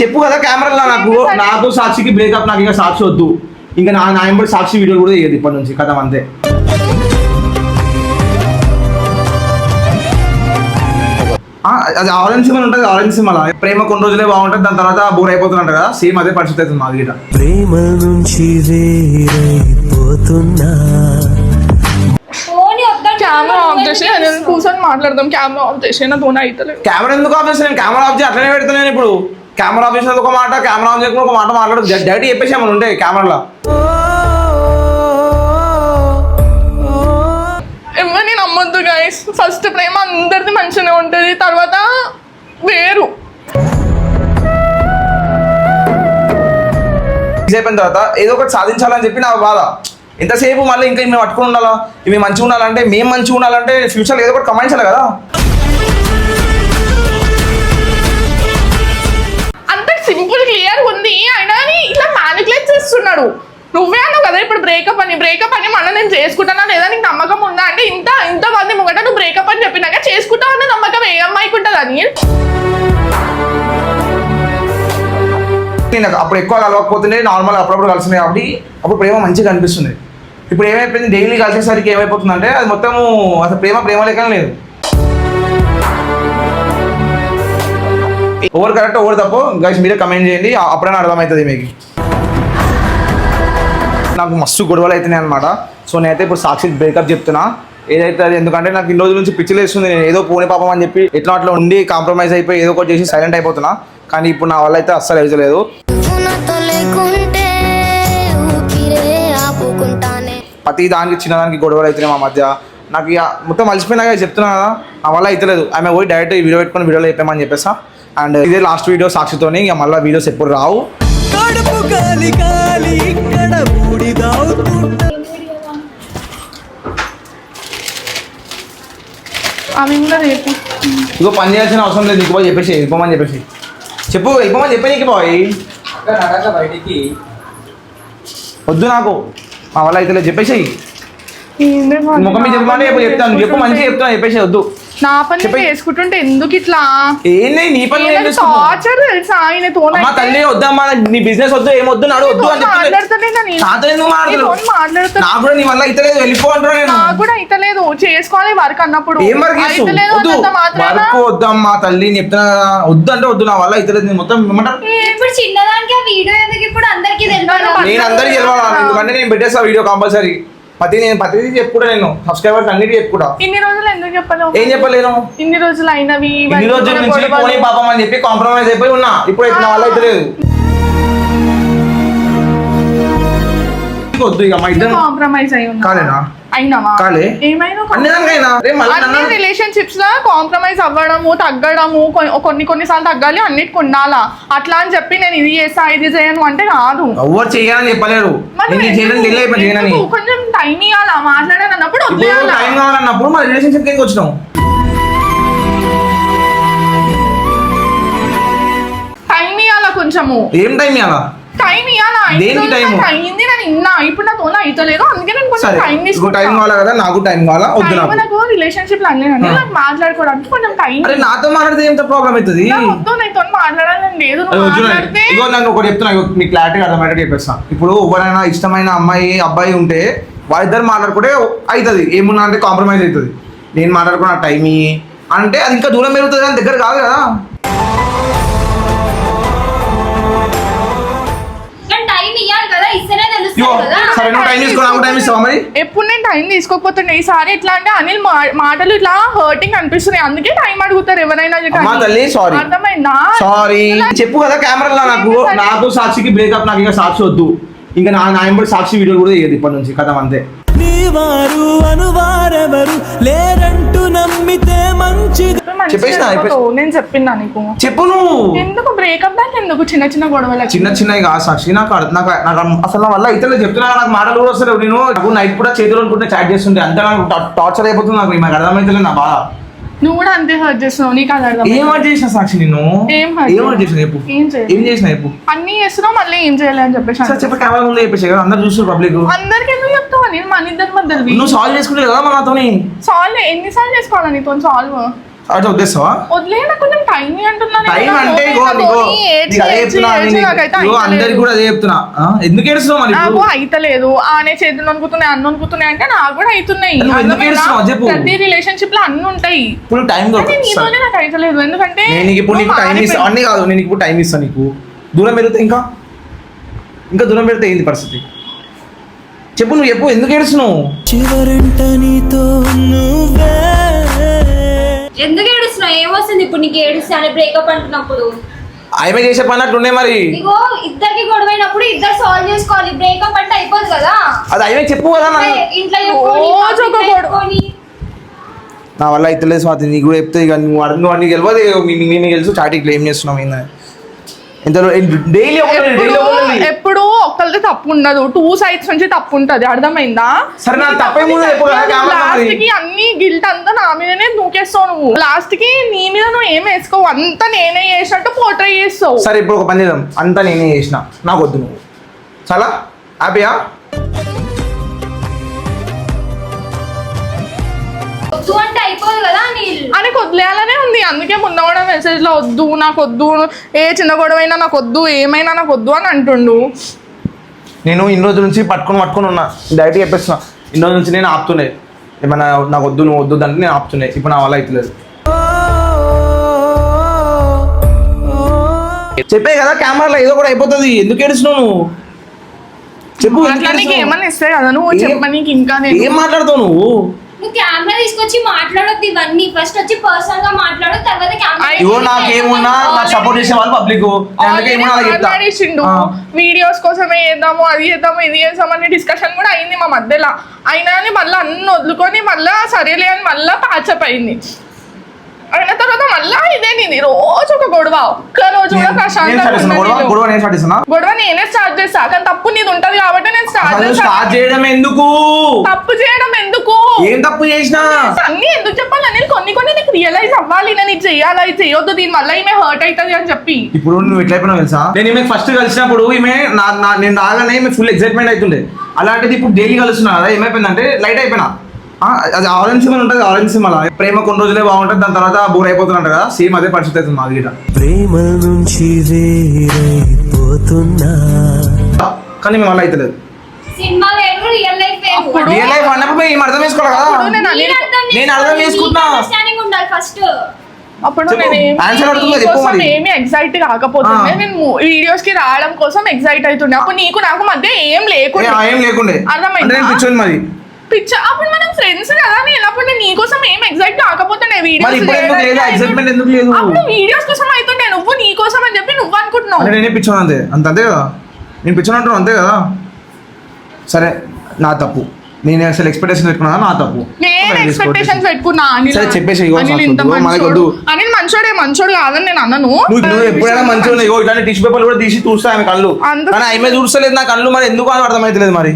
చెప్పు కదా కెమెరాలో నాకు సాక్షికి బ్రేకప్, నాకు ఇంకా సాక్షి వద్దు, ఇంకా నా ఎంబడి సాక్షి వీడియో కూడా చేయదు ఇప్పటి నుంచి కథ అంతే. అది ఆరెంజ్ సినిమా ఉంటుంది, ఆరెంజ్ సినిమా ప్రేమ కొన్ని రోజులే బాగుంటుంది, దాని తర్వాత బోర్ అయిపోతున్నట్టు కదా, సేమ్ అదే పరిస్థితి అవుతుంది మాది గిట. ప్రేమ నుంచి వేరైపోతున్నా. కెమెరా ఆఫ్ చేసి కూర్చొని మాట్లాడదాం. కెమెరా ఆఫ్ చేసి నా తోనే అవుతలేదు. కెమెరా ఎందుకు ఆఫ్ చేస్తాను? కెమెరా ఆఫ్ చేసి అట్లనే పెడుతున్నాను. ఇప్పుడు కెమెరా ఆఫ్ చేసినందుకు ఒక మాట, కెమెరా ఆఫ్ చేయకుండా ఒక మాట మాట్లాడు. డైరెక్ట్ చెప్పేసి ఏమైనా ఉంటే కెమెరాలో ఎవరిని నమ్మొద్దు గైస్. ఫస్ట్ ప్రేమ అందరిది మంచిగానే ఉంటుంది, తర్వాత వేరు. అయిపోయిన తర్వాత ఏదో ఒకటి సాధించాలని చెప్పి నా బాధ. ఎంతసేపు మళ్ళీ ఇంకా మేము పట్టుకుని ఉండాలా, ఇవి మంచిగా ఉండాలంటే, మేము మంచిగా ఉండాలంటే ఫ్యూచర్లో ఏదో ఒకటి కమాయించాలి కదా. అంత సింపుల్ క్లియర్ ఉంది, అయినా ఇట్లా మ్యానిపులేట్ చేస్తున్నాడు. నువ్వే అన్నావు కదా ఇప్పుడు బ్రేకప్ అని మళ్ళీ నేను చేసుకుంటానా లేదా నీకు నమ్మకం ఉందా అంటే, ఇంత మంది ముంగట నువ్వు బ్రేకప్ అని చెప్పినాక చేసుకుంటావు అన్న నమ్మకం ఏ అమ్మాయికి ఉంటుంది అని. నేను అప్పుడు ఎక్కువ కలవకపోతుండే, నార్మల్ అప్పుడప్పుడు కలిసినాయి కాబట్టి అప్పుడు ప్రేమ మంచిగా అనిపిస్తుంది. ఇప్పుడు ఏమైపోయింది, డైలీ కలిసేసరికి ఏమైపోతుందంటే అది మొత్తము అసలు ప్రేమ లేకనే లేదు. ఓవర్ కరెక్ట్ ఓవర్ తప్పు గైస్ మీరే కమెంట్ చేయండి, అప్పుడైనా అర్థమవుతుంది మీకు. నాకు మస్తు గొడవలు అవుతున్నాయి అనమాట. సో నేనైతే ఇప్పుడు సాక్షి బ్రేకప్ చెప్తున్నా ఏదైతే అది, ఎందుకంటే నాకు ఇన్ని రోజుల నుంచి పిచ్చిలేస్తుంది. నేను ఏదో పోనీ పాపం అని చెప్పి అట్లా ఉండి కాంప్రమైజ్ అయిపోయి ఏదో ఒకటి చేసి సైలెంట్ అయిపోతున్నా. కానీ ఇప్పుడు నా వల్ల అయితే అస్సలు అవుతలేదు. ప్రతి దానికి చిన్నదానికి గొడవలు అవుతున్నాయి మా మధ్య. నాకు ఇక మొత్తం మలిసిపోయినాక చెప్తున్నా కదా, నా వల్ల అవుతలేదు. ఆమె పోయి డైరెక్ట్ వీడియో పెట్టుకుని వీడియోలో చెప్పామని చెప్పేసా. అండ్ ఇదే లాస్ట్ వీడియో సాక్షితోని, ఇక మళ్ళీ వీడియోస్ ఎప్పుడు రావు. ఇగో పని చేయాల్సిన అవసరం లేదు, నీకు పోయి చెప్పేసి వెళ్ళిపోమని చెప్పేసి చెప్పు, వెళ్ళిపోమని చెప్పే నీకు పోయి బయటికి వద్దు, నాకు మా వల్ల అయితే చెప్పేసి ముఖం మీద చెప్పమని చెప్తాను, చెప్పు మంచిగా చెప్తాను చెప్పేసి వద్దు. నా పని చేసుకుంటుంటే ఎందుకు ఇట్లా ఏంది నీ పని టార్చర్ తెలుసా ఆయన అమ్మా తల్లి వద్దమ్మా, నీ బిజినెస్ వద్దు ఏమొద్దు నాడు వద్దు అని చెప్పి నాకు కూడా నీ వల్ల అయితలేదు వెళ్ళిపో అంటున్నా. నేను నాకు కూడా అయితలేదు, చేసుకోవాలి వర్క్ అన్నప్పుడు. ఏం వర్క్ వద్దు వర్క్ వద్దమ్మా తల్లి చెప్తున్నా కదా, వద్దు అంటే వద్దు, నా వల్ల అయితలేదు. నేను మొత్తం ఏమంటారు ఇప్పుడు చిన్నదానికి వీడియో ఎందుకు ఇప్పుడు అందరికి తెలియాలి. నేను అందరికి తెలియాలి, ఎందుకంటే నేను పెట్టేస్తా వీడియో కంపల్సరీ. ప్రతిదీ చెప్పుకుంటా, నేను సబ్స్క్రైబర్స్ అన్నిటి చెప్పుకుంటా. ఇన్ని రోజులు ఎందుకు చెప్పలేవు? ఏం చెప్పలేను, ఇన్ని రోజులు అయినవి, ఇన్ని రోజుల నుంచి పోనీ పాపం అని చెప్పి కాంప్రమైజ్ అయిపోయి ఉన్నా. ఇప్పుడు అయితే నా వల్ల అయితే లేదు, వద్దు ఇక మా ఇద్దరు కాంప్రమైజ్ అయి ఉన్నా. కాలేనా? అయినావా? కాలే. ఏమైనా అన్ని రిలేషన్షిప్స్ లో కాంప్రమైజ్ అవ్వడము, తగ్గడము, కొన్నిసార్లు తగ్గాలి, అన్నిటికి ఉండాలా. అట్లా అని చెప్పి నేను ఇది చేస్తా ఇది చేయను అంటే కాదు. ఎవరు చేయాలని చెప్పలేరు, కొంచెం టైం ఇవ్వాలా మాట్లాడాలి అన్నప్పుడు. టైం కావాలన్నప్పుడు మన రిలేషన్షిప్ కి వచ్చినాం. టైం ఇవ్వాలా కొంచెము. ఏం టైం ఇవ్వాలా? టైం ఇవ్వాలా. అయింది నేను ఇన్నా, ఇప్పుడు నా తోన అయితలేదు, అందుకే నేను కొంచెం టైం తీసుకుంటా. టైం కావాలా కదా, నాకు టైం కావాలా వద్దు. నాకు రిలేషన్షిప్ అన్నీ నాకు మాట్లాడుకోవడానికి కొంచెం టైం. అరే నాతో మాట్లాడితే ఎంత ప్రాబ్లం అవుతుంది? వద్దు నాతో మాట్లాడాలని లేదు. ఇగో నన్ను ఒకటి చెప్తున్నా, మీకు క్లారిటీగా అర్థమయ్యేటట్టు చెప్పేస్తా. ఇప్పుడు ఎవరైనా ఇష్టమైన అమ్మాయి అబ్బాయి ఉంటే వాళ్ళిద్దరు మాట్లాడుకుంటే అవుతుంది, ఏమున్నా అంటే కాంప్రమైజ్ అవుతుంది. నేను మాట్లాడుకున్న టైం అంటే అది ఇంకా దూరం పెరుగుతుంది కానీ దగ్గర కాదు కదా. ఎప్పుడు నేను టైం తీసుకోకపోతుండే, ఈసారి ఎట్లా అంటే అనిల్ మాటలు ఇట్లా హర్టింగ్ అనిపిస్తున్నాయి, అందుకే టైం అడుగుతారు ఎవరైనా. అర్థమైందా? సారీ చెప్పు కదా కెమెరాలో, నాకు సాక్షికి బ్రేకప్, నాకు ఇంకా సాక్షి వద్దు, ఇంకా నా ఎంబడి సాక్షి వీడియో కూడా చేయదు ఇప్పటి నుంచి కథ అంతే. నీవారు అనువారెవరు లేరంటూ నమ్మితే మంచిది. నేను చెప్పినా నీకు, చెప్పు నువ్వు ఎందుకు బ్రేకప్ దాకా ఎందుకు చిన్న గొడవలు? చిన్నవి కాదు సాక్షి, నాకు అసలు వల్ల అయితే చెప్తున్నా, నాకు మాటలు కూడా వస్తారు. నేను నాకు నైట్ కూడా చేతులు అనుకుంటే చాట్ చేస్తుంటే అంతే నాకు టార్చర్ అయిపోతుంది. నాకు అర్థమైతే నా బాధ. నువ్వు కూడా అంతే హర్ట్ చేస్తున్నావు, నీకు అది అర్థం. ఏం హర్ట్ చేసిన సాక్షి నిన్ను? ఏం హర్ట్ చేసిన చెప్పు, ఏం చేసిన చెప్పు. అన్ని చేస్తున్నావు మళ్ళీ ఏం చేయాలి అని చెప్పేసి చెప్పి కెమెరా ముందు చెప్పేసి కదా, అందరు చూస్తారు పబ్లిక్. అందరికి ఎందుకు చెప్తావు? నేను మన ఇద్దరి మధ్యలో నువ్వు సాల్వ్ చేసుకుంటే కదా నాతోని. సాల్వ్ ఎన్నిసార్లు చేసుకోవాలా నీతో సాల్వ్? అట్లా వదిలేస్తావా? వదిలే నాకు కొంచెం టైం అంటున్నాను. టైం అంటే ఇగో నీకు నీకు అదే చెప్తున్నా ఇగో అందరికి కూడా అదే చెప్తున్నా. ఎందుకు ఏడుస్తున్నావు మరి నాకు ఇప్పుడు? అయితలేదు. ఆనే చేతులు అనుకుతున్నాయి అన్ని అనుకుతున్నాయి అంటే నాకు కూడా అవుతున్నాయి. నువ్వు ఎందుకు ఏడుస్తున్నావు చెప్పు. ప్రతి రిలేషన్షిప్ లో అన్ని ఉంటాయి. ఇప్పుడు టైం నీతోనే నాకు అయితలేదు. ఎందుకంటే నేను ఇప్పుడు నీకు టైం ఇస్తాను అన్నీ కాదు. నేను ఇప్పుడు టైం ఇస్తాను నీకు. దూరం పెరిగితే ఇంకా దూరం పెడితే ఏంది పరిస్థితి చెప్పు. నువ్వు చెప్పు ఎందుకు ఏడుస్తున్నావు? చివరంట నీతో నువ్వే ఎందుకు ఏడుస్తున్నావు? ఏమొస్తుంది ఇప్పుడు నీకు ఏడుస్తాను బ్రేకప్ అంటున్నప్పుడు? ఆమె చేసే పని అట్లుండే మరి. ఇగో ఇద్దరికి గొడవైనప్పుడు ఇద్దరు సాల్వ్ చేసుకోవాలి. బ్రేకప్ అంటే అయిపోదు కదా. అది ఆమె చెప్పు కదా. ఇంట్లో చెప్పుకొని నా వల్ల అయితే లేదు స్వాతి. నీకు కూడా చెప్తే ఇక నువ్వు అన్ని గెలవదు. మేము తెలుసు చాటికి ఏం చేస్తున్నాం ఏందని. డైలీ ఎప్పుడు ఒక్కరిది తప్పు ఉండదు. 2 sides నుంచి తప్పు ఉంటది. అర్థమైందా? సరే నా తప్పే ముందు చెప్పు కదా. లాస్ట్ కి అన్ని గిల్ట్ అంతా నా మీదనే దూకేస్తావు నువ్వు. లాస్ట్ కి నీ మీద నువ్వు ఏం వేసుకోవు. అంతా నేనే చేసినట్టు పోర్ట్రే చేస్తావు. సరే ఇప్పుడు ఒక పని చేద్దాం. అంతా నేనే చేసిన. నాకు వద్దు నువ్వు. చాలా హ్యాపీయా? వద్దు అంటే అయిపోదు కదా. అని వదిలేయాలనే ఉంది. అందుకే మొన్న కూడా మెసేజ్ లో వద్దు నాకు వద్దు, ఏ చిన్న గొడవైనా నాకు వద్దు, ఏమైనా నాకు వద్దు అని అంటుండు. నేను ఇన్ని రోజుల నుంచి పట్టుకొని ఉన్నా. డైరెక్ట్ చెప్పేస్తున్నా. ఇన్ని రోజుల నుంచి నేను ఆపుతుండే. ఏమన్నా నాకు వద్దు నువ్వు వద్దు అంటే నేను ఆపుతుండే. ఇప్పుడు నా వల్ల అవుతలేదు. చెప్పే కదా కెమెరాలో ఏదో కూడా అయిపోతుంది. ఎందుకు ఏడుస్తున్నావు నువ్వు చెప్పు. అట్లా నీకు ఏమన్నా ఇస్తే కదా నువ్వు చెప్పనీకి. ఇంకా ఏం మాట్లాడతావు నువ్వు? నువ్వు కెమెరా తీసుకొచ్చి మాట్లాడొద్దు ఇవన్నీ. ఫస్ట్ వచ్చి పర్సనల్ గా మాట్లాడు, తర్వాత ఇగో నాకేమున్నా నాకు సపోర్ట్ చేసే వాళ్ళు పబ్లిక్. మాట్లాడేసిండు. వీడియోస్ కోసమే చేద్దాము, అది చేద్దాము, ఇది చేద్దామని డిస్కషన్ కూడా అయింది మా మధ్యలో. అయినా అని మళ్ళీ అన్ని వదులుకొని మళ్ళా సరేలే అని మళ్ళా ప్యాచప్ అయింది. అయిన తర్వాత మళ్ళా ఇదే నీది రోజు ఒక గొడవ. ఒక్క రోజు కూడా ప్రశాంతంగా గొడవ నేనే స్టార్ట్ చేస్తా. కానీ తప్పు నీది ఉంటది కాబట్టి నేను స్టార్ట్ చేయడం ఎందుకు? తప్పు చేయడం ఎందుకు? ఏం తప్పు చేసినా అన్ని ఎందుకు చెప్పాలి? నేను కొన్ని నీకు రియలైజ్ అవ్వాలి. నేను ఇది చెయ్యాలి, ఇది చేయొద్దు, దీని వల్ల ఈమె హర్ట్ అవుతుంది అని చెప్పి. ఇప్పుడు నువ్వు ఎట్లయిపోయినావు తెలుసా? నేను ఈమె ఫస్ట్ కలిసినప్పుడు ఈమె నేను రాగానే ఈమె ఫుల్ ఎక్సైట్మెంట్ అవుతుండే. అలాంటిది ఇప్పుడు డైలీ కలుస్తున్నా కదా, ఏమైపోయిందంటే లైట్ అయిపోయినా. అది ఆరెంజ్ సినిమా ఉంటుంది. ఆరెంజ్ సినిమా ప్రేమ కొన్ని రోజులే బాగుంటుంది, దాని తర్వాత బోర్ అయిపోతున్నట్టు కదా. సేమ్ అదే పరిస్థితి అవుతుంది మాది గిట. ప్రేమ నుంచి వేరైపోతున్నా కానీ మేము అలా అవుతలేదు. సినిమా వేరు, రియల్ లైఫ్ వేరు. రియల్ లైఫ్ అన్నప్పుడు మేము అర్థం చేసుకోవాలి కదా. నేను అర్థం చేసుకుంటున్నా. ఉండాలి ఫస్ట్. అప్పుడు నేను ఏమి ఎగ్జైట్ కాకపోతుండే. నేను వీడియోస్ కి రావడం కోసం ఎగ్జైట్ అవుతుండే. అప్పుడు నీకు నాకు మధ్య ఏం లేకుండే. అర్థమైంది మరి పిచ్చ. అప్పుడు మనం ఫ్రెండ్స్ కదా. నేను అప్పుడు నీకోసం ఏం ఎగ్జైట్ కాకపోతుండే. అప్పుడు వీడియోస్ కోసం అవుతుండే. నువ్వు నీ కోసం అని చెప్పి నువ్వు అనుకుంటున్నావు. నేనే పిచ్చాను అంతే. అంతే కదా. నేను పిచ్చాను అంటున్నాను అంతే కదా. సరే నా తప్పు. నేను అసలు ఎక్స్పెక్టేషన్ పెట్టుకున్నా. నా తప్పు. నేను ఎక్స్పెక్టేషన్స్ పెట్టుకున్నా. చెప్పేసి అనిల్ మంచోడు కాదని నేను అన్నను. నువ్వు ఎప్పుడైనా మంచిగా ఇట్లాంటి టిష్యూ పేపర్లు కూడా తీసి చూస్తా ఆమె కళ్ళు. కానీ ఆమె చూస్తలేదు నా కళ్ళు. మరి ఎందుకు అని అర్థమైతలేదు మరి.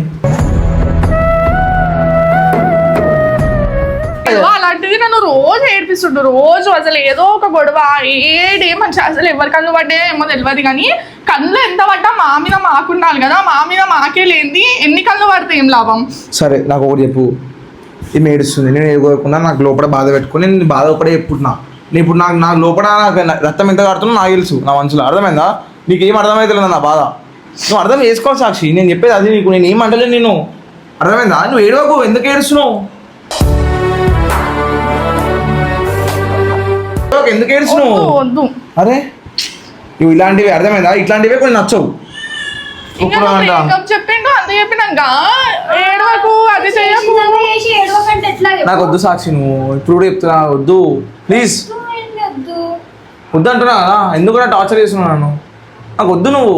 అలాంటిది నన్ను రోజు ఏడిపిస్తుండు. రోజు అసలు ఏదో ఒక గొడవ ఏడే మంచి. అసలు ఎవరి కళ్ళు పడ్డా ఏమో తెలియదు కానీ కళ్ళు ఎంత పడ్డా మా మీద మాకుండాలి కదా. మా మీద మాకే లేని ఎన్ని కళ్ళు పడితే ఏం లాభం? సరే నాకు ఒకటి చెప్పు. ఈమె ఏడుస్తుంది. నేను ఏడుకోకుండా నాకు లోపల బాధ పెట్టుకుని నేను బాధ ఒకటే చెప్పుకుంటున్నా. నేను ఇప్పుడు నాకు లోపల రక్తం ఎంత కడుతున్నా నాకు తెలుసు. నా మనసులో అర్థమైందా? నీకేం అర్థమైతలేదు నా బాధ. నువ్వు అర్థం చేసుకోవాలి సాక్షి. నేను చెప్పేది అది నీకు. నేను ఏం అంటలేదు. నేను అర్థమైందా? నువ్వు ఏడవకు. ఎందుకు ఏడుస్తున్నావు? ఎందుకు ఏడుస్తున్నావు? అరే నువ్వు ఇలాంటివి అర్థమైందా? ఇట్లాంటివే కొన్ని నచ్చవు. చెప్పిండు అంత చెప్పినాక ఏడవకు, అది చేయకు. నాకు వద్దు సాక్షి. నువ్వు ఇప్పుడు కూడా చెప్తున్నా వద్దు ప్లీజ్. వద్దు అంటున్నా కదా. ఎందుకు కూడా టార్చర్ చేస్తున్నాను. నాకు వద్దు. నువ్వు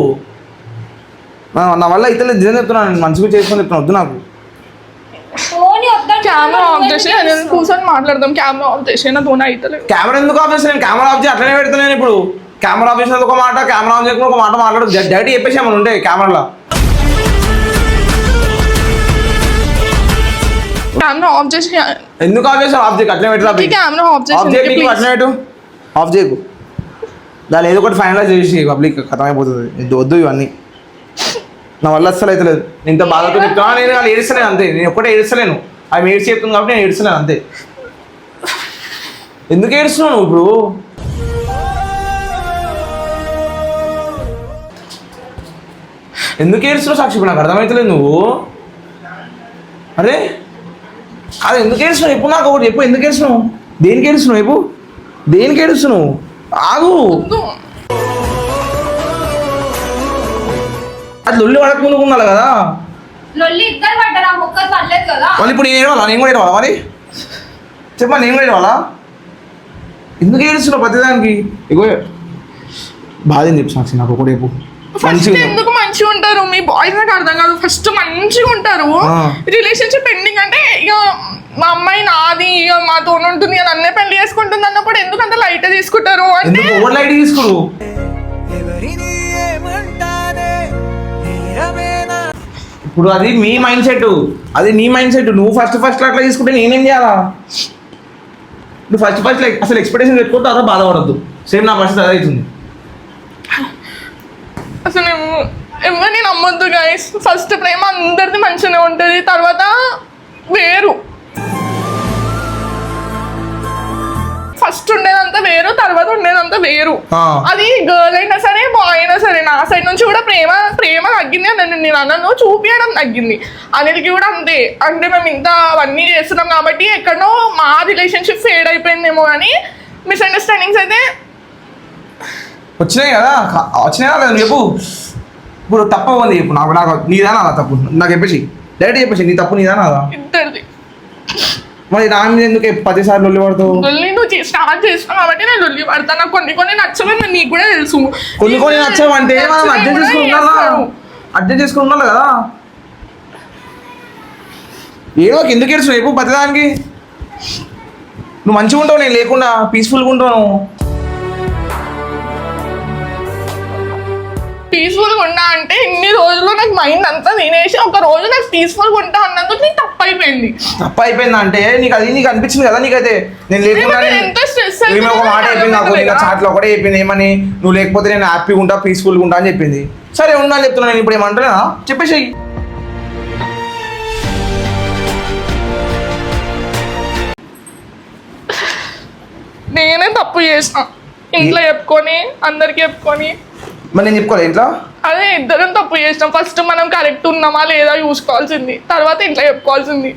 నా వల్ల అయితే నిజం చెప్తున్నాను. నేను మంచిగా చేసుకొని చెప్తున్నా. వద్దు నాకు. కెమెరా ఆఫ్ చేసి కూర్చొని మాట్లాడదాం. కెమెరా ఆఫ్ చేసి నా తోనే అయితే. కెమెరా ఎందుకు ఆఫ్ చేస్తాను? కెమెరా ఆఫ్ చేసి అట్లనే పెడుతున్నాను. ఇప్పుడు కెమెరా ఆఫ్ చేసినది ఒక మాట, కెమెరా ఆఫ్ చేయకుండా ఒక మాట మాట్లాడు. డైరెక్ట్ చెప్పేసి ఏమైనా ఉంటే కెమెరాలో. కెమెరా ఆఫ్ చేసి ఎందుకు ఆఫ్ చేసావు? ఆఫ్ చేయకు. అట్లనే పెట్టు. కెమెరా ఆఫ్ చేసి అట్లనే పెట్టు. ఆఫ్ చేయకు. దాని ఏదో ఒకటి ఫైనలైజ్ చేసి పబ్లిక్ అర్థమైపోతుంది. వద్దు ఇవన్నీ. నా వల్ల అస్సలు అయితే లేదు. నేను ఇంత బాధతో చెప్తున్నా. నేను వాళ్ళు ఏడుస్తలేను అంతే. నేను ఒక్కటే ఏడుస్తలేను. అవి ఏడ్చి చెప్తుంది కాబట్టి నేను ఏడుస్తలేను అంతే. ఎందుకు ఏడుస్తున్నావు నువ్వు ఇప్పుడు? ఎందుకు ఏడుస్తున్నావు సాక్షి? ఇప్పుడు నాకు అర్థమవుతలేదు నువ్వు. అరే అది ఎందుకు ఏడుస్తున్నావు చెప్పు, నాకు ఒకటి చెప్పు. ఎందుకు ఏడుస్తున్నావు? దేనికి ఏడుస్తున్నావు చెప్పు, దేనికి ఏడుస్తున్నావు? ఆగు. అది లొల్లి పడక ముందుకు ఉండాలి కదా. లొల్లి ఇద్దరు పడ్డారు, ఆ ముక్కలు పడలేదు కదా. మళ్ళీ ఇప్పుడు నేను ఏడవాలా? నేను కూడా ఏడవాలా మరి? చెప్పా, నేను కూడా ఏడవాలా? ఎందుకు ఏడుస్తున్నావు ప్రతిదానికి? ఇగో బాధని చెప్పు సాక్షి, నాకు ఒకటి చెప్పు. ఫస్ట్ ఎందుకు మంచిగా ఉంటారు మీ బాయ్స్? నాకు అర్థం కాదు. ఫస్ట్ మంచిగా ఉంటారు, రిలేషన్షిప్ ఎండింగ్ అంటే ఇక మా అమ్మాయి నాది, ఇక మాతో ఉంటుంది, అది అన్నే పెళ్లి చేసుకుంటుంది అన్నప్పుడు ఎందుకు అంత లైట్ తీసుకుంటారు అంటే? ఓవర్ లైట్ తీసుకోరు. ఇప్పుడు అది మీ మైండ్ సెట్, అది నీ మైండ్ సెట్. నువ్వు ఫస్ట్ అట్లా తీసుకుంటే నేనేం చేయాలా? నువ్వు ఫస్ట్ అసలు ఎక్స్పెక్టేషన్ పెట్టుకుంటే అదో బాధపడద్దు. సేమ్ నా పరిస్థితి అదే అవుతుంది. అసలు ఎవరిని నమ్మొద్దు గైస్. ఫస్ట్ ప్రేమ అందరిది మంచిగానే ఉంటుంది, తర్వాత వేరు. ఫస్ట్ ఉండేదంతా వేరు, తర్వాత ఉండేదంతా వేరు. అది గర్ల్ అయినా సరే, బాయ్ అయినా సరే. నా సైడ్ నుంచి కూడా ప్రేమ తగ్గింది అని నేను అన్నాను, చూపించడం తగ్గింది. అనిల్కి కూడా అంతే. అంటే మేము ఇంత అవన్నీ చేస్తున్నాం కాబట్టి ఎక్కడో మా రిలేషన్షిప్ ఫేడ్ అయిపోయిందేమో అని మిస్అండర్స్టాండింగ్స్ అయితే వచ్చినాయి కదా. వచ్చినాయి కదా చెప్పు. ఇప్పుడు తప్పు ఉంది చెప్పు. నాకు నీదానా అలా తప్పు? నాకు చెప్పేసి డైరెక్ట్ చెప్పేసి నీ తప్పు నీదానా అలా? ఇద్దరిది. మరి నా మీద ఎందుకు 10 సార్లు లొల్లి పడతావు? లొల్లి నువ్వు స్టార్ట్ చేసినావు కాబట్టి నేను లొల్లి పడతాను. నాకు కొన్ని నచ్చవని నీకు కూడా తెలుసు. కొన్ని నచ్చవంటే మనం అడ్జస్ట్ చేసుకుని ఉండాలి కదా. ఏదో ఎందుకు ఏడుస్తున్నావు చెప్పు ప్రతిదానికి. నువ్వు మంచిగా ఉంటావు, నేను లేకుండా పీస్ఫుల్గా ఉంటాను. పీస్ఫుల్గా ఉన్నా అంటే ఇన్ని రోజులు నాకు మైండ్ అంతా తినేసి ఒక రోజు నాకు పీస్ఫుల్గా ఉంటా అన్నందుకు నీకు తప్పు అయిపోయింది. తప్పు అయిపోయింది అంటే నీకు అనిపించింది కదా. నీకైతే నేను లేకుండా ఎంత స్ట్రెస్ ఒక మాట చెప్పింది నాకు, ఇలా చాట్లో కూడా చెప్పింది ఏమని, నువ్వు లేకపోతే నేను హ్యాపీగా ఉంటా, పీస్ఫుల్గా ఉంటా అని చెప్పింది. సరే ఉన్నా అని చెప్తున్నా. నేను ఇప్పుడు ఏమంటున్నా చెప్పేసి. నేనే తప్పు చేసిన, ఇంట్లో చెప్పుకొని అందరికి చెప్పుకొని. మరి నేను చెప్పుకోవాలి ఇంట్లో? అదే ఇద్దరం తప్పు చేసినాం. ఫస్ట్ మనం కరెక్ట్ ఉన్నామా లేదా చూసుకోవాల్సింది, తర్వాత ఇంట్లో చెప్పుకోవాల్సింది.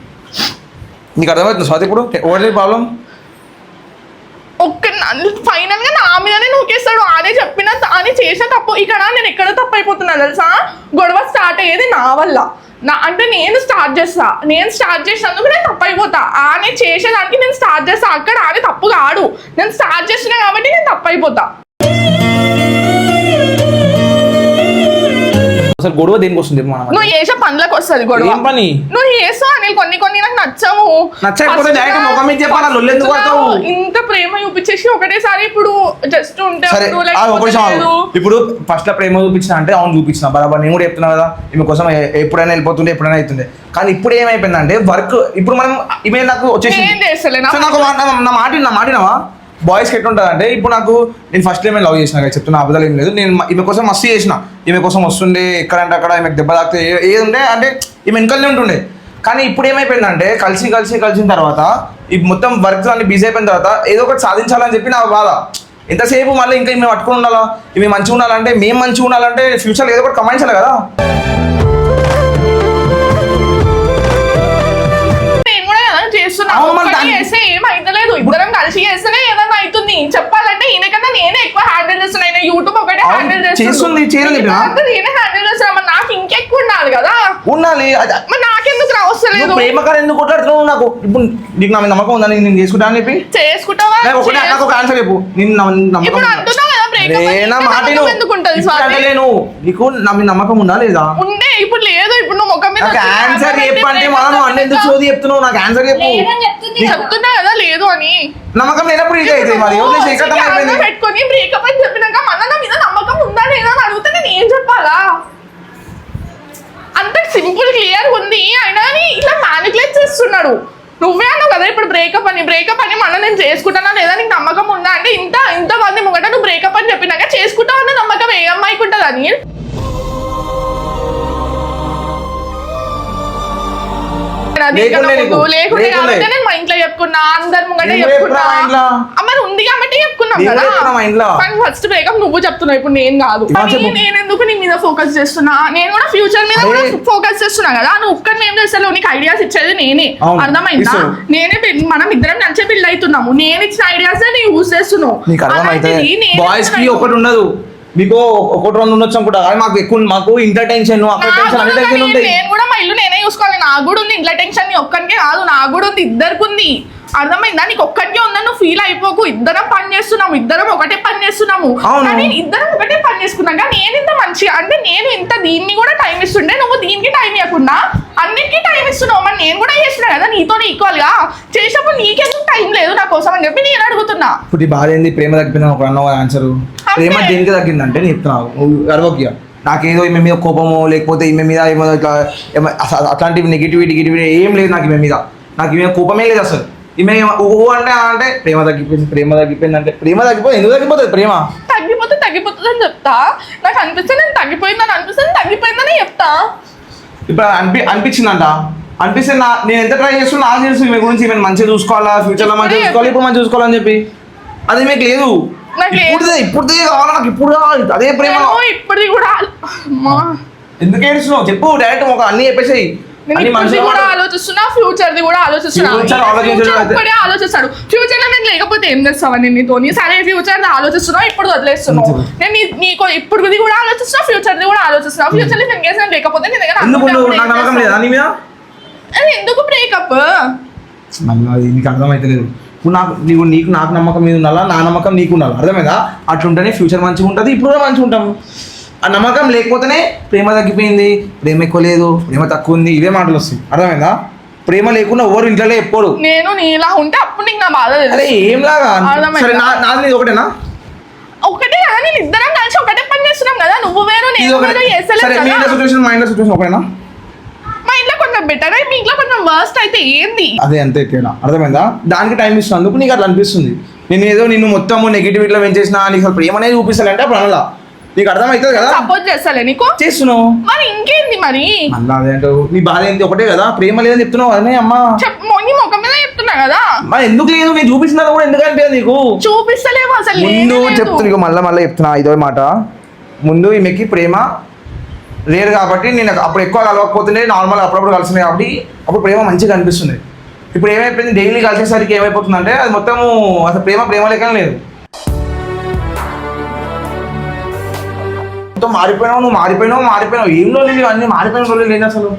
నీకు అర్థమవుతుంది స్వాతి ఇప్పుడు ఓన్లీ ప్రాబ్లం? ఫైనల్ గా నా మీదనే నూకేస్తాడు. అదే చెప్పిన అని చేసిన తప్పు. ఇక్కడ నేను ఎక్కడ తప్పు అయిపోతున్నా తెలుసా? గొడవ స్టార్ట్ అయ్యేది నా వల్ల. అంటే నేను స్టార్ట్ చేసినందుకు నేను తప్పు అయిపోతా. ఆనే చేసేదానికి నేను స్టార్ట్ చేస్తా. అక్కడ ఆనే తప్పు కాడు, నేను స్టార్ట్ చేస్తున్నా కాబట్టి నేను తప్పు అయిపోతా. అసలు గొడవ దేనికి వస్తుంది? నువ్వు చేసే పనులకు వస్తుంది గొడవ. పని నువ్వు చేస్తావు అని కొన్ని నాకు నచ్చవు. ఇంత ప్రేమ చూపించేసి ఒకటేసారి ఇప్పుడు జస్ట్ ఉంటే ఇప్పుడు ఫస్ట్ లో ప్రేమ చూపించిన అంటే అవును చూపించిన బరాబర్. నేను కూడా చెప్తున్నా కదా, ఈమె కోసం ఎప్పుడైనా వెళ్ళిపోతుండే, ఎప్పుడైనా అవుతుండే. కానీ ఇప్పుడు ఏమైపోయిందంటే వర్క్. ఇప్పుడు మనం ఈమె నాకు వచ్చేసి నా మాటినావా? బాయ్స్కి ఎట్లుంటుంది అంటే, ఇప్పుడు నేను ఫస్ట్ టైం లవ్ చేసిన చెప్తున్నా, అబద్ధాలు ఏం లేదు. నేను ఈమె కోసం మస్తు చేసిన, ఈమె కోసం వస్తుండే ఎక్కడంటే అక్కడ, ఈమెకు దెబ్బ తాకితే ఏది ఉండే అంటే ఈమె వెనకలనే ఉంటుండే. కానీ ఇప్పుడు ఏమైపోయిందంటే కలిసిన తర్వాత ఈ మొత్తం వర్క్ అన్ని బిజీ అయిపోయిన తర్వాత ఏదో ఒకటి సాధించాలని చెప్పి నా బాధ. ఎంతసేపు మళ్ళీ ఇంకా ఈమె పట్టుకుని ఉండాలా, ఈమె మంచిగా ఉండాలంటే, మేము మంచిగా ఉండాలంటే ఫ్యూచర్లో ఏదో ఒకటి కమాయించాలి కదా. ఏమైతలేదు, ఇద్దరం కలిసి చేస్తేనే ఏదైనా అవుతుంది. చెప్పాలంటే ఈయనకన్నా నేనే ఎక్కువ హ్యాండిల్ చేస్తున్నా. యూట్యూబ్ ఒకటే హ్యాండిల్ చేస్తుంది, నేనే హ్యాండిల్ చేస్తున్నా. నాకు ఇంకెక్కువ ఉండాలి కదా. ఉండాలి. మరి నాకెందుకు రావస్తలేదు? ప్రేమకాలు ఎందుకు కొట్లాడుతున్నావు? నాకు ఇప్పుడు నీకు నా నమ్మకం ఉందా నేను చేసుకుంటా అని చెప్పి? చేసుకుంటావా? నాకు ఒక ఆన్సర్ చెప్పు. ఇప్పుడు అంటున్నావు కదా నీకు నా మీద నమ్మకం ఉందా లేదా? ఉండే, ఇప్పుడు లేదు. ఇప్పుడు నువ్వు ముఖం మీద ఆన్సర్ చెప్పు అంటే మనం అన్న ఎందుకు చోది చెప్తున్నావు? నాకు ఆన్సర్ చెప్పు. చెప్తున్నా కదా లేదు అని. నమ్మకం లేనప్పుడు ఇది అయితే మరి పెట్టుకొని బ్రేకప్ అని చెప్పినాక మళ్ళీ నా మీద నమ్మకం ఉందా లేదా అని అడిగితే నేను ఏం చెప్పాలా? అంత సింపుల్ క్లియర్ ఉంది. అయినా ఇలా మ్యానిపులేట్ చేస్తున్నాడు. నువ్వే అన్నావు కదా ఇప్పుడు బ్రేకప్ అని మళ్ళీ నేను చేసుకుంటానా లేదా నీకు నమ్మకం ఉందా అంటే, ఇంత మంది ముంగట నువ్వు బ్రేకప్ అని చెప్పినాక చేసుకుంటావు అన్న నమ్మకం ఏ అమ్మాయికి ఉంటుంది అని. లేకుంటే నేను మా ఇంట్లో చెప్పుకున్నా, అందరి ముంగట చెప్పుకున్నా. అమ్మ మరి ఉంది కాబట్టి చెప్పుకున్నాం నేను కదా చెప్తున్నా మా ఇంట్లో. కానీ ఫస్ట్ బ్రేకప్ నువ్వు చెప్తున్నావు, ఇప్పుడు నేను కాదు. ఇలా కానీ చెప్పు. నేను ఎందుకు నీ మీద ఫోకస్ చేస్తున్నా, నేను కూడా ఫ్యూచర్ మీద కూడా ఫోకస్ చేస్తున్నా కదా. నువ్వు ఒక్కరిని ఏం చేస్తావు, నీకు ఐడియాస్ ఇచ్చేది నేనే, అవును. అర్థమైందా? ఇస్తావు. నేనే మనం ఇద్దరం నచ్చే బిల్డ్ అవుతున్నాము, నేను ఇచ్చిన ఐడియాస్ నీ యూజ్ చేస్తున్నావు. నీకు అర్థమైతే అలాంటిది నేను బాయ్స్ కి చెప్తున్నా. ఒకటి ఉండదు, మీకు ఒకటి రెండు ఉండొచ్చు అనుకుంటా, కానీ మాకు ఎక్కువ మాకు ఇంటర్ టెన్షన్ అక్కడ టెన్షన్ అన్ని టెన్షన్ ఉంటాయి. నేను కూడా మా ఇల్లు నేనే చూసుకోవాలి, నాకు కూడా ఉంది ఇంట్లో టెన్షన్. నీ ఒక్కరికే కాదు, నాకు కూడా ఉంది, ఇద్దరికి ఉంది, అర్థమైందా? నీకు ఒక్కటికే ఉందని నువ్వు ఫీల్ అయిపోకు. ఇద్దరం పని చేస్తున్నాము, ఇద్దరం ఒకటే పని చేస్తున్నాము, అవును. కానీ ఇద్దరం ఒకటే పని చేసుకున్నాం. కానీ నేను ఇంత మంచిగా అంటే నేను ఇంత దీన్ని కూడా టైం ఇస్తుండే, నువ్వు దీనికి టైం ఇవ్వకుండా అన్నిటికీ టైం ఇస్తున్నావు. మరి నేను కూడా చేస్తున్నా కదా నీతో ఈక్వల్ గా, చేసినప్పుడు నీకెందుకు టైం లేదు నా కోసం అని చెప్పి నేను అడుగుతున్నా. ఇప్పుడు ఈ బాధ ఏంది, ప్రేమ తగ్గిపోయింది ఒక అన్న ఆన్సర్. ప్రేమ దేనికి తగ్గిందంటే నేను చెప్తున్నావు, నువ్వు అరవకియ నాకేదో ఈమె మీద కోపమో లేకపోతే ఈమె మీద ఏమో ఇట్లా అట్లాంటివి నెగిటివిటీ ఏం లేదు నాకు ఈమె మీద. నాకు ఈమె కోపమే లేదు అసలు. ఈమె అంటే ప్రేమ తగ్గిపోయింది అంటే ప్రేమ తగ్గిపోయింది. ఎందుకు తగ్గిపోతుంది ప్రేమ? తగ్గిపోతుంది అని చెప్తా. నాకు అనిపిస్తే నేను తగ్గిపోయిందని తగ్గిపోయిందని చెప్తా. ఇప్పుడు అనిపించిందంట, అనిపిస్తే నేను ఎంత ట్రై చేస్తున్నా నాకు తెలుసు ఈమె గురించి. ఈమె మంచిగా చూసుకోవాలా, ఫ్యూచర్లో మంచిగా చూసుకోవాలి, ఇప్పుడు మంచిగా చూసుకోవాలని చెప్పి. అది మీకు లేదు. ఇప్పుడు కావాలా నాకు, ఇప్పుడు కావాలి అదే ప్రేమ. ఇప్పటిది కూడా ఎందుకు ఏడుస్తున్నావు చెప్పు, డైరెక్ట్ ఒక అన్ని చెప్పేసాయి. ఆలోచిస్తున్నా, ఫ్యూచర్ ది కూడా ఆలోచిస్తాడు. ఫ్యూచర్ లో నేను లేకపోతే ఏం చేస్తావని నీతో. సరే ఫ్యూచర్ ఆలోచిస్తున్నావు, ఇప్పుడు వదిలేస్తున్నావు. నేను నీకు ఇప్పుడు కూడా ఆలోచిస్తున్నా, ఫ్యూచర్ ది కూడా ఆలోచిస్తున్నా. ఫ్యూచర్ లో నేను లేకపోతే నీ దగ్గర ఎందుకు బ్రేకప్? నీకు అర్థమైతలేదు. ఇప్పుడు నీకు నాకు నమ్మకం మీద ఉండాలా, నా నమ్మకం నీకు ఉండాలి, అర్థమైందా? అట్లుంటేనే ఫ్యూచర్ మంచిగా ఉంటుంది, ఇప్పుడు కూడా మంచిగా ఉంటాము. ఆ నమ్మకం లేకపోతేనే ప్రేమ తగ్గిపోయింది, ప్రేమ ఎక్కువ లేదు, ప్రేమ తక్కువ ఉంది, ఇవే మాటలు వస్తాయి, అర్థమైందా? ప్రేమ లేకుండా ఎవరు ఇంట్లో ఎప్పుడు నేను నీలా ఉంటే అప్పుడు నీకు నా బాధ అరే ఏం లాగా. సరే నాది ఒకటేనా? ఒకటే కదా, నేను ఇద్దరం కలిసి ఒకటే పని చేస్తున్నాం కదా, నువ్వు వేరు నేను మా ఇంట్లో సిచ్యువేషన్ ఒకటేనా? మా ఇంట్లో కొంచెం బెటర్, మీ ఇంట్లో కొంచెం వర్స్ట్ అయితే ఏంది? అదే అంతే తేడా, అర్థమైందా? దానికి టైం ఇస్తున్నందుకు నీకు అట్లా అనిపిస్తుంది. నేను ఏదో నిన్ను మొత్తం నెగిటివిటీలో పెంచేసిన, నీకు అసలు ప్రేమ అనేది చూపిస్తానంటే అప్పుడు అనలా. నీకు అర్థమవుతుంది కదా, సపోర్ట్ చేస్తాలే నీకు చేస్తున్నావు. మరి ఇంకేంది మరి? మళ్ళీ అదేంటో నీ బాధ ఏంటి, ఒకటే కదా, ప్రేమ లేదని చెప్తున్నావు అదే అమ్మా. నీ ముఖం మీద చెప్తున్నా కదా. మరి ఎందుకు లేదు, నేను చూపిస్తున్నా కూడా ఎందుకు అనిపించదు నీకు? చూపిస్తలేవు అసలు. ముందు చెప్తున్నా నీకు, మళ్ళీ చెప్తున్నా ఇదో మాట. ముందు ఈమెకి ప్రేమ రేర్ కాబట్టి నేను అప్పుడు ఎక్కువ కలవకపోతుండే, నార్మల్ అప్పుడప్పుడు కలిసింది కాబట్టి అప్పుడు ప్రేమ మంచిగా అనిపిస్తుంది. ఇప్పుడు ఏమైపోయింది, డైలీ కలిసేసరికి ఏమైపోతుందంటే అది మొత్తము అసలు ప్రేమ లేకనే లేదు. మొత్తం నువ్వు మారిపోయినావు. ఏం రోజులు అన్ని మారిపోయిన రోజులు లేదు అసలు.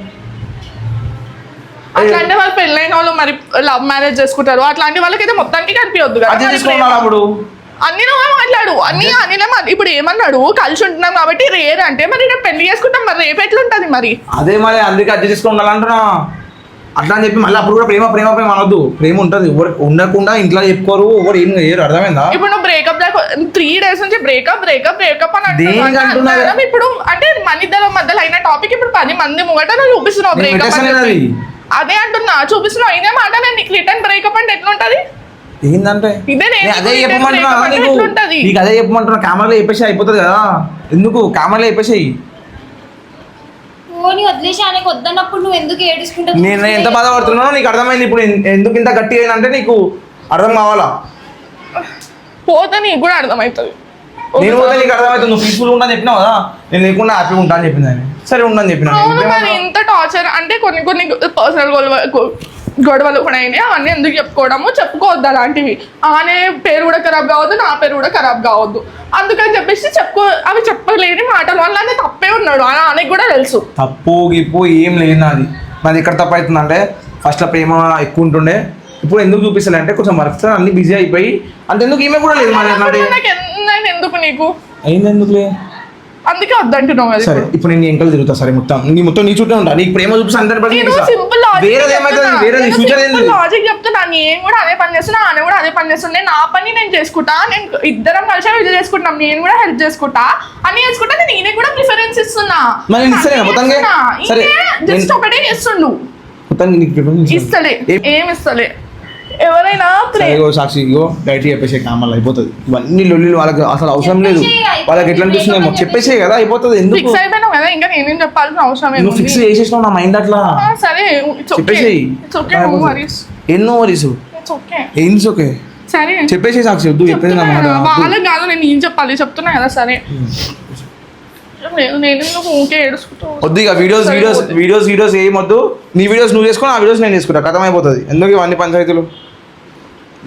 అట్లాంటి వాళ్ళు పెళ్ళైన వాళ్ళు మరి లవ్ మ్యారేజ్ చేసుకుంటారు, అట్లాంటి వాళ్ళకైతే మొత్తానికి కనిపించద్దు కదా. అప్పుడు అన్ని నువ్వే మాట్లాడు, అనిలే ఇప్పుడు ఏమన్నాడు, కలిసి ఉంటున్నాం కాబట్టి రేర్ అంటే మరి రేపు పెళ్లి చేసుకుంటాం, మరి రేపు ఎట్లుంటది మరి? అదే మరి అందుకే అడ్జస్ట్ చేసుకుని ఉండాలంటున్నా. అట్లా అని చెప్పి మళ్ళీ అప్పుడు కూడా ప్రేమ అనొద్దు. ప్రేమ ఉంటుంది, ఎవరు ఉండకుండా ఇంట్లో చెప్పుకోరు, ఎవరు ఏం చేయరు, అర్థమైందా? ఇప్పుడు నువ్వు బ్రేకప్ 3 days నుంచి బ్రేకప్ అని అంటున్నావు. ఇప్పుడు అంటే మన ఇద్దరి మధ్యలో అయిన టాపిక్ ఇప్పుడు 10 మంది ముంగట నువ్వు చూపిస్తున్నావు బ్రేకప్ అని. అదే అంటున్నా, చూపిస్తున్నావు. ఇదే మాట నేను నీకు రిటర్న్ బ్రేకప్ అంటే ఎట్లుంటది? ఏంటంటే అదే చెప్పమంటున్నా, నీకు అదే చెప్పమంటున్నా. కెమెరాలో చెప్పేసి అయిపోతుంది కదా, ఎందుకు కెమెరాలో చెప్పేసి. వద్దన్నప్పుడు నువ్వు ఎందుకు ఏడుచుకుంటావు? నేను ఎంత బాధపడుతున్నానో నీకు అర్థమైంది. ఇప్పుడు ఎందుకు ఇంత గట్టి అయినంటే నీకు అర్థం కావాలా? పోతే నీకు కూడా అర్థమవుతుంది. నేను పోతే నీకు అర్థమవుతుంది. నువ్వు పీస్ఫుల్ ఉంటా అని చెప్పినావు కదా, నేను లేకుండా హ్యాపీగా ఉంటా అని చెప్పింది ఆయన. సరే ఉండని చెప్పిన. ఇంత టార్చర్ అంటే కొన్ని పర్సనల్ గొడవలు కూడా అయినాయి, అవన్నీ ఎందుకు చెప్పుకోవద్దు అలాంటివి. ఆనే పేరు కూడా ఖరాబ్ కావద్దు, నా పేరు కూడా ఖరాబ్ కావద్దు. అందుకని చెప్పేసి అవి చెప్పలేని మాటల వల్ల అనే తప్పే ఉన్నాడు, ఆయనకి కూడా తెలుసు. తప్పు గిప్పు ఏం లేదు నాది ఎక్కడ తప్పు అవుతుందంటే, ఫస్ట్లో ప్రేమ ఎక్కువ ఉంటుండే, ఇప్పుడు ఎందుకు చూపిస్తలే అంటే కొంచెం వర్క్ అన్ని బిజీ అయిపోయి అంతెందుకు ఈమె కూడా లేదు. ఎందుకు నీకు అయింది ఎందుకులే, అందుకే వద్దంటున్నావు కదా. సరే ఇప్పుడు నేను ఎంకలు తిరుగుతా. సరే మొత్తం నీ చుట్టూ ఉంటా, నీకు ప్రేమ చూపిస్తా. లాజిక్ చెప్తున్నా, నేను కూడా అదే పని చేస్తున్నా, ఆయన కూడా అదే పని చేస్తుండే. నా పని నేను చేసుకుంటా, నేను ఇద్దరం కలిసి ఇది చేసుకుంటాం, నేను కూడా హెల్ప్ చేసుకుంటా, అన్ని చేసుకుంటా. నేను ఈయన కూడా ప్రిఫరెన్స్ ఇస్తున్నా. జస్ట్ ఒకటే చేస్తుండు, ఇస్తలే ఏం ఇస్తలే. ఎవరైనా సాక్షి డైరెక్ట్ చెప్పేసే కామల్ అయిపోతుంది. ఇవన్నీ లొల్లి వాళ్ళకి అసలు అవసరం లేదు. వాళ్ళకి ఎట్లా అనిపిస్తుందేమో చెప్పేసే కదా అయిపోతుంది. ఎందుకు ఫిక్స్ అయిపోయినావు కదా, ఇంకా నేనేం చెప్పాల్సిన అవసరం నువ్వు ఫిక్స్ చేసేసినావు నా మైండ్ అట్లా. సరే చెప్పేసి ఎన్నో వరీస్ ఏంది ఓకే సరే చెప్పేసి సాక్షి వద్దు చెప్పేసి నా మాట వద్దు. వాళ్ళకి కాదు నేను ఏం చెప్పాలి చెప్తున్నా కదా సరే నేను ఎందుకు ఊకే ఏడుచుకుంటూ వద్దు ఇక వీడియోస్ ఏం వద్దు. నీ వీడియోస్ నువ్వు చేసుకుని ఆ వీడియోస్ నేను చేసుకుంటా కథం అయిపోతుంది. ఎందుకు ఇవన్నీ పంచాయతీలు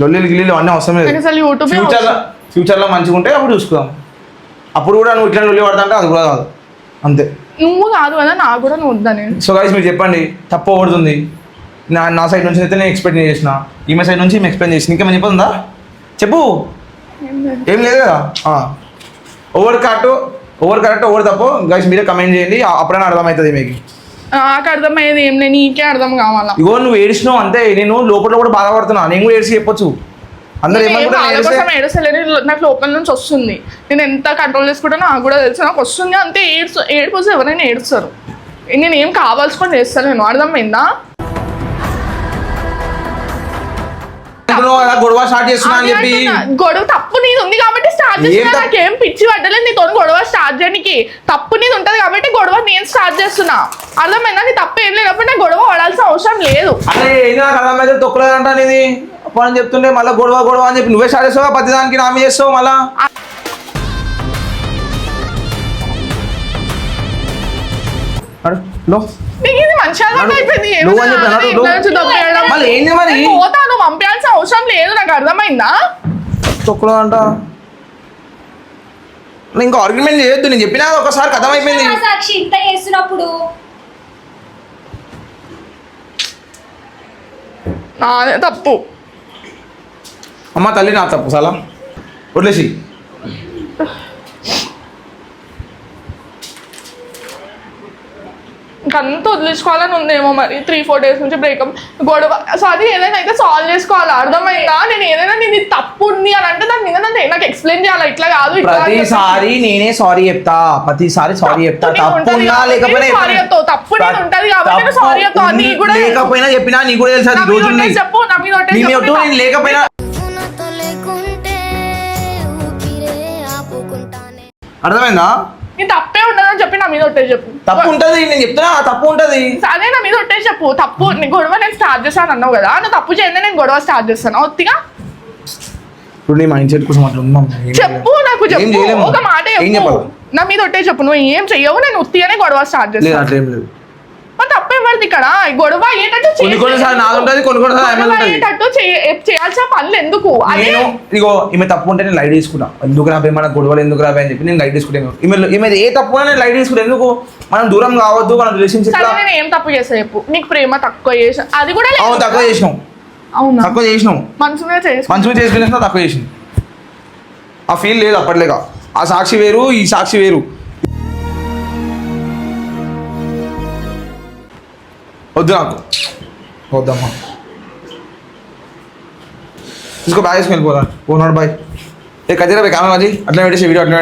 లొల్లిలు గిల్లీలు అన్నీ అవసరం లేదు. అసలు యూట్యూబ్ ఫ్యూచర్లో మంచిగా ఉంటే అప్పుడు చూసుకుందాం. అప్పుడు కూడా నువ్వు ఇట్లా లొల్లి పడతాంటే అది కూడా కాదు అంతే. నువ్వు కాదు కదా నాకు కూడా నువ్వు వద్దని. సో గైస్ మీరు చెప్పండి తప్పు పడుతుంది. నా సైడ్ నుంచి అయితే నేను ఎక్స్పెక్ట్ చేసిన, ఈమె సైడ్ నుంచి ఈమె ఎక్స్పెక్ట్ చేసిన. ఇంకేమైనా చెప్పందా చెప్పు. ఏం లేదు కదా. ఓవర్ కరెక్ట్ ఓవర్ తప్పు గైస్ మీరే కమెంట్ చేయండి, అప్పుడైనా అర్థమవుతుంది మీకు. నాకు అర్థమయ్యేది ఏం లేదు, నీకే అర్థం కావాలా. ఇగో నువ్వు ఏడిచినావు అంతే, నేను లోపల కూడా బాధపడుతున్నా. నేను కూడా ఏడిచి చెప్పొచ్చు. అందరూ కోసం ఏడుస్తలేదు, నాకు లోపల నుంచి వస్తుంది. నేను ఎంత కంట్రోల్ చేసుకుంటా నాకు కూడా తెలుసు, నాకు వస్తుంది అంతే. ఏడుపు వస్తే ఎవరైనా ఏడుస్తారు. నేను ఏం కావాల్సుకొని చేస్తాను, నేను అర్థమైందా. గొడవ స్టార్ట్ చేస్తున్నా అని చెప్పి గొడవ తప్పు నీది ఉంది కాబట్టి స్టార్ట్ చేస్తున్నా. నాకేం పిచ్చి పడ్డలేదు నీతో గొడవ స్టార్ట్ చేయడానికి. తప్పు నీది ఉంటది కాబట్టి గొడవ నేను స్టార్ట్ చేస్తున్నా. అర్థమైందా. నీ తప్పు ఏం లేనప్పుడు నాకు గొడవ పడాల్సిన అవసరం లేదు. అదే అర్థమైతే తొక్కలేదంట అనేది అని చెప్తుంటే మళ్ళీ గొడవ అని చెప్పి నువ్వే స్టార్ట్ చేస్తావా? ప్రతి దానికి నామే చేస్తావు మళ్ళా. పోతాను పంపించాల్సిన అవసరం లేదు, నాకు అర్థమైందా. తొక్కలో అంట ఇంకా ఆర్గ్యుమెంట్ చేయొద్దు. నేను చెప్పినా ఒకసారి కథం అయిపోయింది. సాక్షి ఇంత చేస్తున్నప్పుడు నాదే తప్పు. అమ్మ తల్లి నా తప్పు చాలా వదిలేసి. ఇంకంతా వదిలేసుకోవాలని ఉందేమో మరి. 3-4 days నుంచి బ్రేకప్ గొడవ. సో అది ఏదైనా అయితే సాల్వ్ చేసుకోవాలి, అర్థమైందా. నేను ఏదైనా నేను తప్పు ఉంది అని అంటే దాని మీద నాకు ఎక్స్ప్లెయిన్ చేయాలి. ఇట్లా కాదు, ప్రతిసారి నేనే సారీ చెప్తా. ప్రతిసారి సారీ చెప్తా. తప్పున్నా లేకపోయినా తప్పు నేను ఉంటది కాబట్టి సారీ చెప్తా. నీ కూడా లేకపోయినా చెప్పినా నీ కూడా తెలుసు. చెప్పు నా మీద నేను లేకపోయినా అర్థమైందా. నీ తప్పే ఉండదని చెప్పి నా మీద ఒట్టేసి చెప్పు. తప్పు ఉంటది, నేను చెప్తున్నా తప్పు ఉంటది. అదే నా మీద ఒట్టేసి చెప్పు. తప్పు గొడవ నేను స్టార్ట్ చేస్తాను అన్నావు కదా, నువ్వు తప్పు చేయండి నేను గొడవ స్టార్ట్ చేస్తాను. ఒత్తిగా ఇప్పుడు నీ మైండ్ సెట్ కోసం అట్లా ఉన్నాం. చెప్పు నాకు, చెప్పు ఒక మాట చెప్పు. నా మీద ఒట్టేసి చెప్పు. నువ్వు ఏం చెయ్యవు, నేను ఉత్తిగానే గొడవ స్టార్ట్ చేస్తాను. అట్లా ఏం లేదు. తప్పు ఎవరిది ఇక్కడ. గొడవ అయ్యేటట్టు చేయాల్సిన పనులు ఎందుకు. నేను ఇగో ఈమె తప్పు ఉంటే నేను లైట్ తీసుకున్నా. ఎందుకు రాబోయే మన గొడవలు ఎందుకు రాబోయే అని చెప్పి నేను లైట్ తీసుకుంటాను. ఈమె ఏ తప్పు నేను లైట్ తీసుకుంటాను. ఎందుకు మనం దూరం కావద్దు, మన రిలేషన్షిప్. నేను ఏం తప్పు చేసా చెప్పు. నీకు ప్రేమ తక్కువ చేసా, అది కూడా తక్కువ చేసినావు. అవునా తక్కువ చేసినావు. మనసుగా చేసుకునేసిన తక్కువ చేసింది. ఆ ఫీల్ లేదు అప్పట్లేగా. ఆ సాక్షి వేరు, ఈ సాక్షి వేరు. వద్దు నాకు వద్దమ్మా. इसको बैग इसमें बोला वो नॉट भाई एक कचरा पे काम है जी अटला बेटे से वीडियो अटला